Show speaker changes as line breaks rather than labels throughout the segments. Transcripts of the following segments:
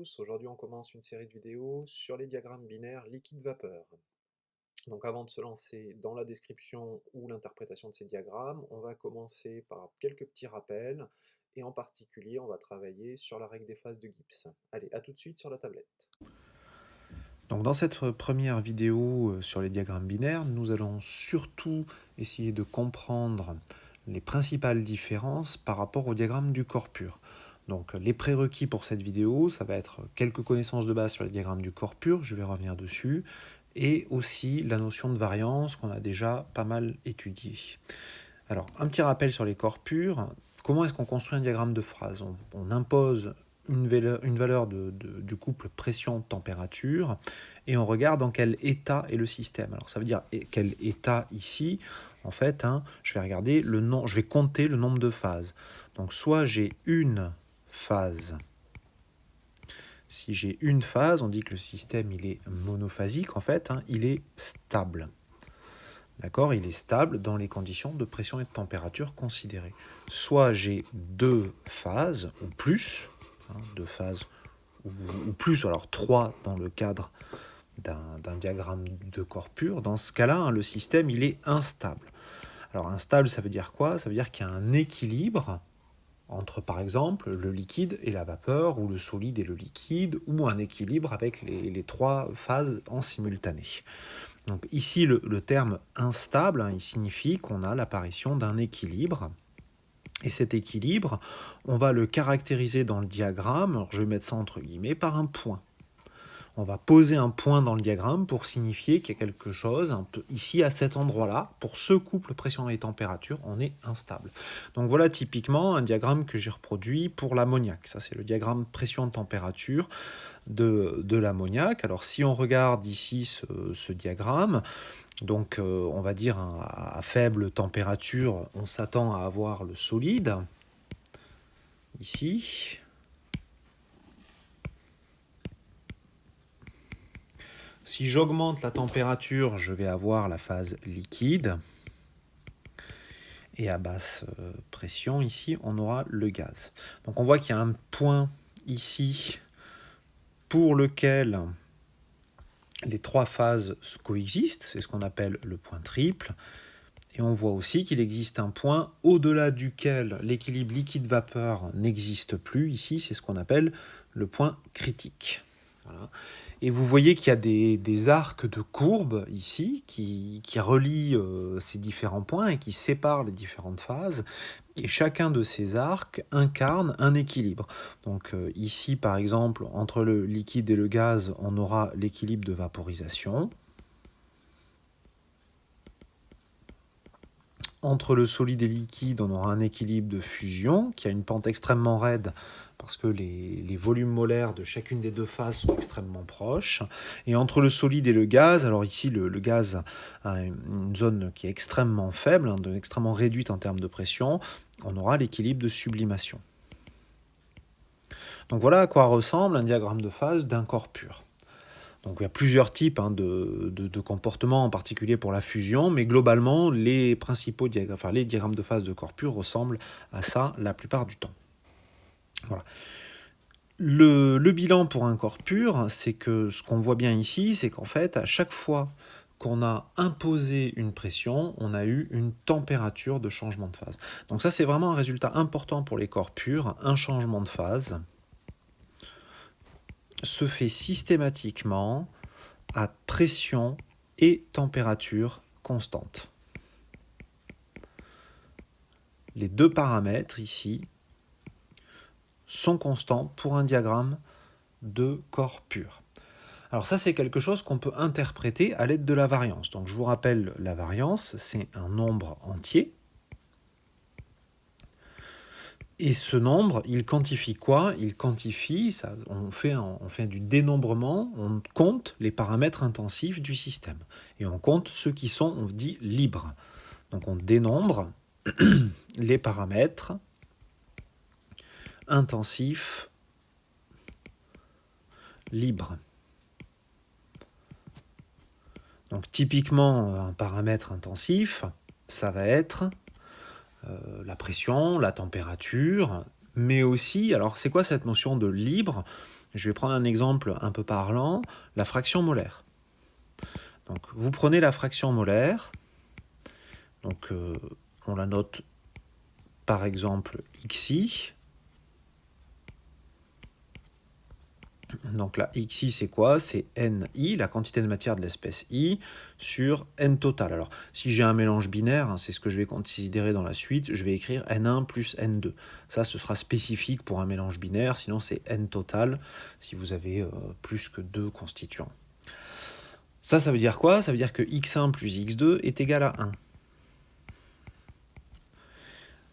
tous, aujourd'hui on commence une série de vidéos sur les diagrammes binaires liquide-vapeur. Donc avant de se lancer dans la description ou l'interprétation de ces diagrammes, on va commencer par quelques petits rappels, et en particulier on va travailler sur la règle des phases de Gibbs. Allez, à tout de suite sur la tablette.
Donc dans cette première vidéo sur les diagrammes binaires, nous allons surtout essayer de comprendre les principales différences par rapport au diagramme du corps pur. Donc les prérequis pour cette vidéo, ça va être quelques connaissances de base sur les diagrammes du corps pur, je vais revenir dessus, et aussi la notion de variance qu'on a déjà pas mal étudiée. Alors un petit rappel sur les corps purs, comment est-ce qu'on construit un diagramme de phase? On impose une valeur du couple pression-température et on regarde dans quel état est le système. Alors ça veut dire quel état ici, en fait, je vais regarder je vais compter le nombre de phases. Donc soit j'ai une phase. Si j'ai une phase, on dit que le système il est monophasique, en fait, il est stable. D'accord, il est stable dans les conditions de pression et de température considérées. Soit j'ai deux phases ou plus, deux phases ou plus, alors trois dans le cadre d'un diagramme de corps pur. Dans ce cas-là, le système il est instable. Alors instable, ça veut dire quoi? Ça veut dire qu'il y a un équilibre entre, par exemple, le liquide et la vapeur, ou le solide et le liquide, ou un équilibre avec les trois phases en simultané. Donc ici, le terme instable, il signifie qu'on a l'apparition d'un équilibre. Et cet équilibre, on va le caractériser dans le diagramme, alors je vais mettre ça entre guillemets, par un point. On va poser un point dans le diagramme pour signifier qu'il y a quelque chose, un peu ici à cet endroit-là, pour ce couple pression et température, on est instable. Donc voilà typiquement un diagramme que j'ai reproduit pour l'ammoniac. Ça c'est le diagramme pression-température de l'ammoniac. Alors si on regarde ici ce diagramme, donc on va dire à faible température, on s'attend à avoir le solide, ici. Si j'augmente la température, je vais avoir la phase liquide. Et à basse pression, ici, on aura le gaz. Donc on voit qu'il y a un point ici pour lequel les trois phases coexistent. C'est ce qu'on appelle le point triple. Et on voit aussi qu'il existe un point au-delà duquel l'équilibre liquide-vapeur n'existe plus. Ici, c'est ce qu'on appelle le point critique. Voilà. Et vous voyez qu'il y a des arcs de courbes ici qui relient ces différents points et qui séparent les différentes phases. Et chacun de ces arcs incarne un équilibre. Donc ici, par exemple, entre le liquide et le gaz, on aura l'équilibre de vaporisation. Entre le solide et le liquide, on aura un équilibre de fusion qui a une pente extrêmement raide parce que les volumes molaires de chacune des deux phases sont extrêmement proches. Et entre le solide et le gaz, alors ici le gaz a une zone qui est extrêmement faible, extrêmement réduite en termes de pression, on aura l'équilibre de sublimation. Donc voilà à quoi ressemble un diagramme de phase d'un corps pur. Donc il y a plusieurs types de comportements, en particulier pour la fusion, mais globalement, les principaux les diagrammes de phase de corps pur ressemblent à ça la plupart du temps. Voilà. Le bilan pour un corps pur, c'est que ce qu'on voit bien ici, c'est qu'en fait, à chaque fois qu'on a imposé une pression, on a eu une température de changement de phase. Donc ça, c'est vraiment un résultat important pour les corps purs. Un changement de phase se fait systématiquement à pression et température constante. Les deux paramètres ici sont constants pour un diagramme de corps pur. Alors ça, c'est quelque chose qu'on peut interpréter à l'aide de la variance. Donc je vous rappelle, la variance, c'est un nombre entier. Et ce nombre, il quantifie quoi? Il quantifie, on fait du dénombrement, on compte les paramètres intensifs du système. Et on compte ceux qui sont, on dit, libres. Donc on dénombre les paramètres intensifs libres. Donc typiquement, un paramètre intensif, ça va être la pression, la température, mais aussi, alors c'est quoi cette notion de libre? Je vais prendre un exemple un peu parlant, la fraction molaire. Donc, vous prenez la fraction molaire, donc on la note par exemple xi. Donc là, xi, c'est quoi? C'est ni, la quantité de matière de l'espèce i, sur n total. Alors, si j'ai un mélange binaire, hein, c'est ce que je vais considérer dans la suite, je vais écrire n1 plus n2. Ça, ce sera spécifique pour un mélange binaire, sinon c'est n total, si vous avez plus que 2 constituants. Ça veut dire quoi? Ça veut dire que x1 plus x2 est égal à 1.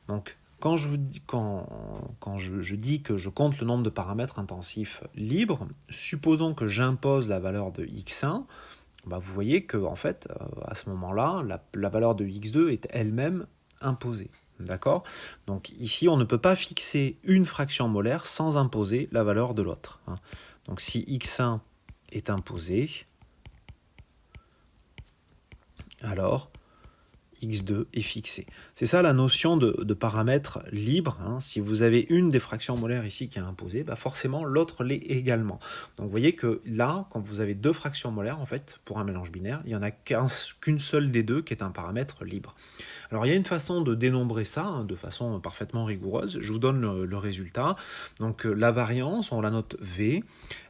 Donc, quand je dis que je compte le nombre de paramètres intensifs libres, supposons que j'impose la valeur de x1, bah vous voyez que en fait, à ce moment-là, la valeur de x2 est elle-même imposée. D'accord? Donc ici, on ne peut pas fixer une fraction molaire sans imposer la valeur de l'autre. Donc si x1 est imposé, alors x2 est fixé. C'est ça la notion de paramètre libre. Si vous avez une des fractions molaires ici qui est imposée, bah forcément l'autre l'est également. Donc vous voyez que là, quand vous avez deux fractions molaires, en fait, pour un mélange binaire, il n'y en a qu'une seule des deux qui est un paramètre libre. Alors il y a une façon de dénombrer ça, de façon parfaitement rigoureuse. Je vous donne le résultat. Donc la variance, on la note V,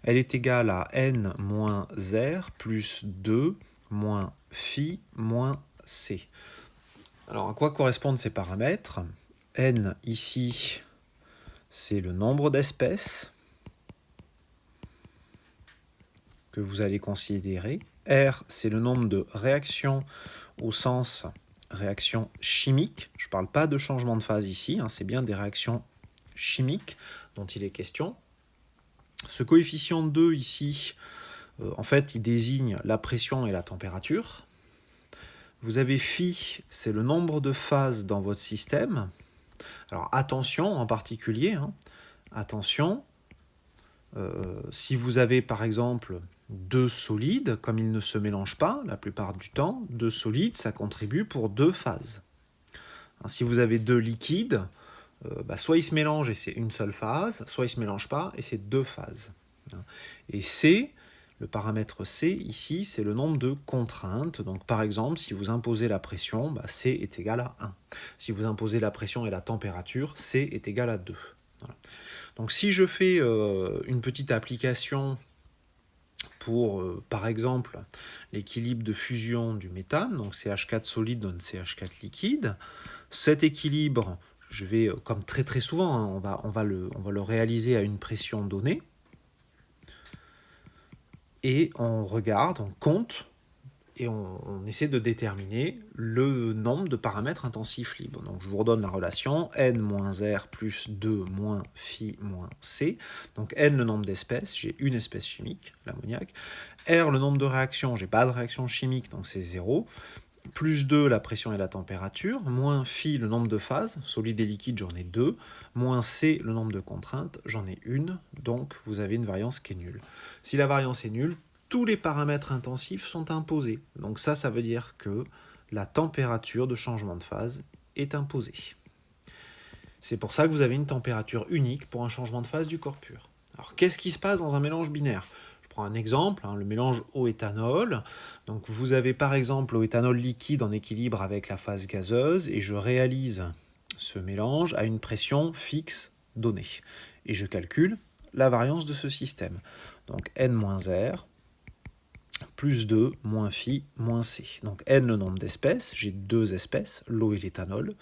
elle est égale à n moins R plus 2 moins phi moins C. Alors, à quoi correspondent ces paramètres? N, ici, c'est le nombre d'espèces que vous allez considérer. R, c'est le nombre de réactions au sens réactions chimiques. Je ne parle pas de changement de phase ici, c'est bien des réactions chimiques dont il est question. Ce coefficient 2 ici, en fait, il désigne la pression et la température. Vous avez phi, c'est le nombre de phases dans votre système. Alors attention en particulier, attention, si vous avez par exemple deux solides, comme ils ne se mélangent pas la plupart du temps, deux solides, ça contribue pour deux phases. Si vous avez deux liquides, soit ils se mélangent et c'est une seule phase, soit ils ne se mélangent pas et c'est deux phases. Et C, le paramètre C, ici, c'est le nombre de contraintes. Donc, par exemple, si vous imposez la pression, C est égal à 1. Si vous imposez la pression et la température, C est égal à 2. Voilà. Donc, si je fais une petite application pour, par exemple, l'équilibre de fusion du méthane, donc CH4 solide donne CH4 liquide, cet équilibre, je vais, comme très très souvent, on va le réaliser à une pression donnée. Et on regarde, on compte, et on essaie de déterminer le nombre de paramètres intensifs libres. Donc je vous redonne la relation, n moins R plus 2 moins phi moins C. Donc n le nombre d'espèces, j'ai une espèce chimique, l'ammoniac. R le nombre de réactions, j'ai pas de réaction chimique, donc c'est 0. Plus 2 la pression et la température, moins phi le nombre de phases, solide et liquide j'en ai 2, moins C le nombre de contraintes, j'en ai une, donc vous avez une variance qui est nulle. Si la variance est nulle, tous les paramètres intensifs sont imposés. Donc ça veut dire que la température de changement de phase est imposée. C'est pour ça que vous avez une température unique pour un changement de phase du corps pur. Alors qu'est-ce qui se passe dans un mélange binaire ? Je prends un exemple, le mélange eau-éthanol. Donc vous avez par exemple l'eau éthanol liquide en équilibre avec la phase gazeuse et je réalise ce mélange à une pression fixe donnée. Et je calcule la variance de ce système. Donc n-R plus 2 moins phi moins C. Donc n le nombre d'espèces, j'ai deux espèces, l'eau et l'éthanol.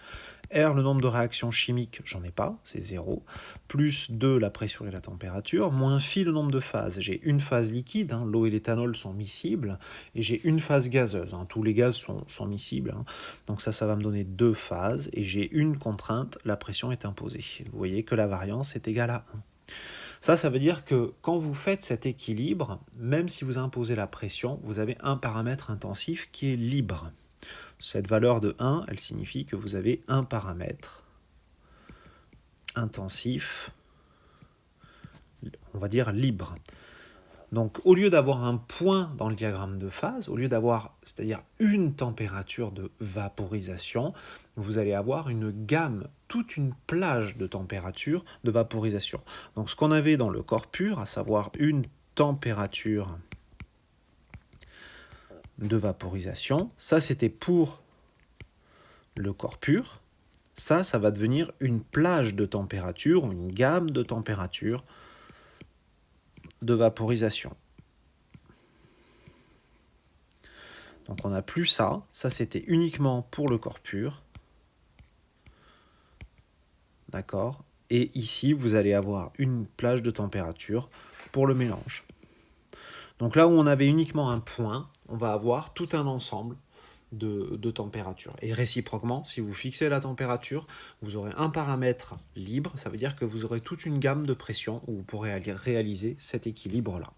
R le nombre de réactions chimiques, j'en ai pas, c'est 0. Plus 2 la pression et la température, moins phi le nombre de phases. J'ai une phase liquide, l'eau et l'éthanol sont miscibles, et j'ai une phase gazeuse, tous les gaz sont miscibles. Donc ça va me donner deux phases, et j'ai une contrainte, la pression est imposée. Vous voyez que la variance est égale à 1. Ça veut dire que quand vous faites cet équilibre, même si vous imposez la pression, vous avez un paramètre intensif qui est libre. Cette valeur de 1, elle signifie que vous avez un paramètre intensif, on va dire libre. Donc au lieu d'avoir un point dans le diagramme de phase, au lieu d'avoir, c'est-à-dire une température de vaporisation, vous allez avoir une gamme, toute une plage de températures de vaporisation. Donc ce qu'on avait dans le corps pur, à savoir une température de vaporisation, ça c'était pour le corps pur. Ça va devenir une plage de température, une gamme de températures de vaporisation. Donc on n'a plus ça. Ça, c'était uniquement pour le corps pur. D'accord. Et ici, vous allez avoir une plage de température pour le mélange. Donc là où on avait uniquement un point, on va avoir tout un ensemble de température. Et réciproquement, si vous fixez la température, vous aurez un paramètre libre. Ça veut dire que vous aurez toute une gamme de pression où vous pourrez réaliser cet équilibre-là.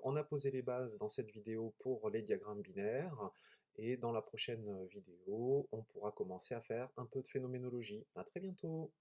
On a posé les bases dans cette vidéo pour les diagrammes binaires, et dans la prochaine vidéo, on pourra commencer à faire un peu de phénoménologie. À très bientôt!